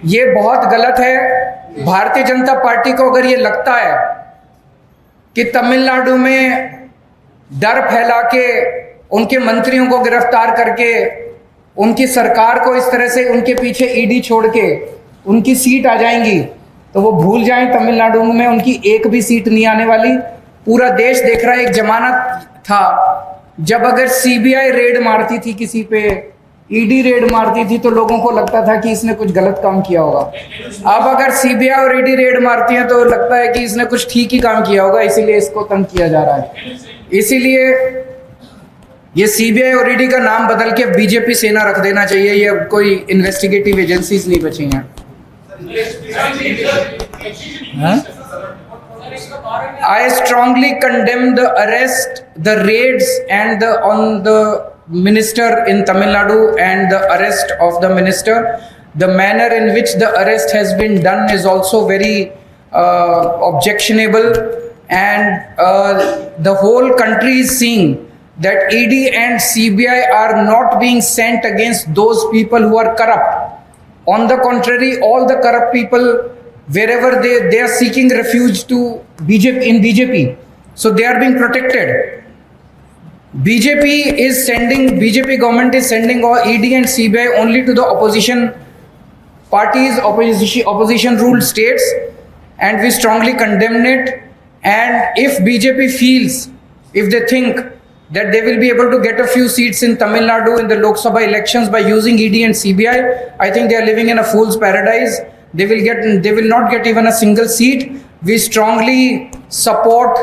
ये बहुत गलत है। भारतीय जनता पार्टी को अगर ये लगता है कि तमिलनाडु में डर फैला के उनके मंत्रियों को गिरफ्तार करके उनकी सरकार को इस तरह से उनके पीछे ईडी छोड़ के उनकी सीट आ जाएंगी, तो वो भूल जाएं तमिलनाडु में उनकी एक भी सीट नहीं आने वाली। पूरा देश देख रहा है। एक जमाना था जब अगर सीबीआई रेड मारती थी किसी पे, ईडी रेड मारती थी, तो लोगों को लगता था कि इसने कुछ गलत काम किया होगा। अब अगर सीबीआई और ईडी रेड मारती है तो लगता है कि इसने कुछ ठीक ही काम किया होगा, इसीलिए इसको तंग किया जा रहा है। इसीलिए ये सीबीआई और ईडी का नाम बदल के बीजेपी सेना रख देना चाहिए। ये कोई इन्वेस्टिगेटिव एजेंसीज नहीं बची हैं। I strongly condemn the arrest, the raids and on the minister in Tamil Nadu and the arrest of the minister. The manner in which the arrest has been done is also very objectionable, and the whole country is seeing that ED and CBI are not being sent against those people who are corrupt. On the contrary, all the corrupt people, wherever they are seeking refuge to BJP, so they are being protected. BJP government is sending all ED and CBI only to the opposition parties, opposition ruled states, and we strongly condemn it. And if BJP feels, if they think that they will be able to get a few seats in Tamil Nadu in the Lok Sabha elections by using ED and CBI, I think they are living in a fool's paradise. They will not get even a single seat. We strongly support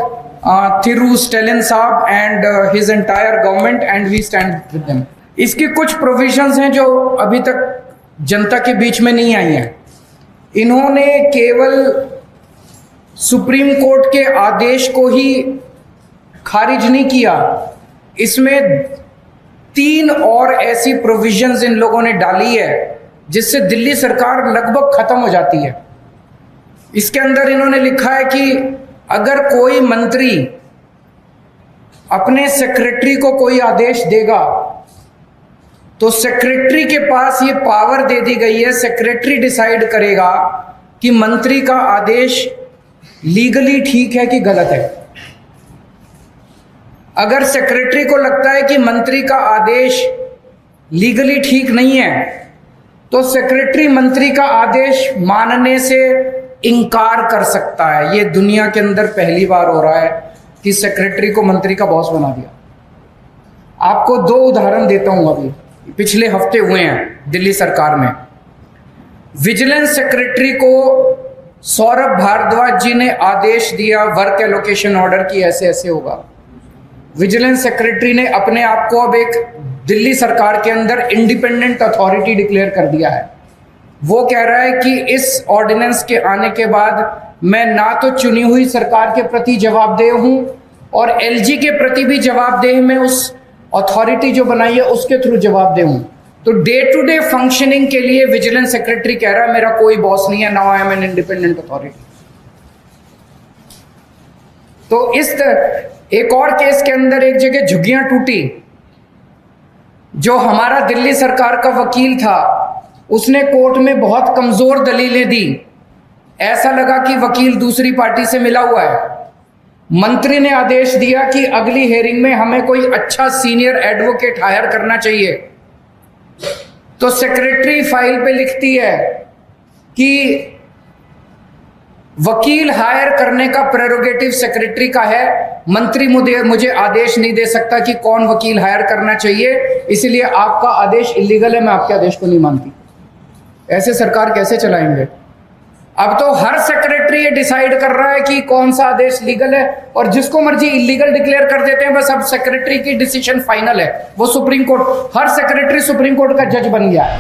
Thiru Stalin Saab and his entire government, and we stand with them. इसकी कुछ provisions हैं जो अभी तक जनता के बीच में नहीं आई हैं। इन्होंने केवल सुप्रीम कोर्ट के आदेश को ही खारिज नहीं किया, इसमें 3 और ऐसी प्रोविजंस इन लोगों ने डाली है जिससे दिल्ली सरकार लगभग खत्म हो जाती है। इसके अंदर इन्होंने लिखा है कि अगर कोई मंत्री अपने सेक्रेटरी को कोई आदेश देगा तो सेक्रेटरी के पास ये पावर दे दी गई है, सेक्रेटरी डिसाइड करेगा कि मंत्री का आदेश लीगली ठीक है कि गलत है। अगर सेक्रेटरी को लगता है कि मंत्री का आदेश लीगली ठीक नहीं है तो सेक्रेटरी मंत्री का आदेश मानने से इनकार कर सकता है। ये दुनिया के अंदर पहली बार हो रहा है कि सेक्रेटरी को मंत्री का बॉस बना दिया। आपको 2 उदाहरण देता हूं, अभी पिछले हफ्ते हुए हैं दिल्ली सरकार में। विजिलेंस सेक्रेटरी को सौरभ भारद्वाज जी ने आदेश दिया वर्क एलोकेशन ऑर्डर की ऐसे ऐसे होगा। विजिलेंस सेक्रेटरी ने अपने आप को अब एक दिल्ली सरकार के अंदर इंडिपेंडेंट अथॉरिटी डिक्लेयर कर दिया है। वो कह रहा है कि इस ऑर्डिनेंस के आने के बाद मैं ना तो चुनी हुई सरकार के प्रति जवाबदेह हूं और एलजी के प्रति भी जवाबदेह, मैं उस अथॉरिटी जो बनाई है उसके थ्रू जवाबदेह हूं। तो डे टू डे फंक्शनिंग के लिए विजिलेंस सेक्रेटरी कह रहा है मेरा कोई बॉस नहीं है, now I am an independent authority. तो इस एक और केस के अंदर एक जगह झुग्गियां टूटी। जो हमारा दिल्ली सरकार का वकील था उसने कोर्ट में बहुत कमजोर दलीलें दी। ऐसा लगा कि वकील दूसरी पार्टी से मिला हुआ है। मंत्री ने आदेश दिया कि अगली हेयरिंग में हमें कोई अच्छा सीनियर एडवोकेट हायर करना चाहिए। तो सेक्रेटरी फाइल पे लिखती है कि वकील हायर करने का प्रेरोगेटिव सेक्रेटरी का है, मंत्री मुझे आदेश नहीं दे सकता कि कौन वकील हायर करना चाहिए, इसलिए आपका आदेश इलीगल है, मैं आपके आदेश को नहीं मानती। ऐसे सरकार कैसे चलाएंगे? अब तो हर सेक्रेटरी ये डिसाइड कर रहा है कि कौन सा आदेश लीगल है और जिसको मर्जी इलीगल डिक्लेयर कर देते हैं। बस अब सेक्रेटरी की डिसीजन फाइनल है, वो सुप्रीम कोर्ट, हर सेक्रेटरी सुप्रीम कोर्ट का जज बन गया है।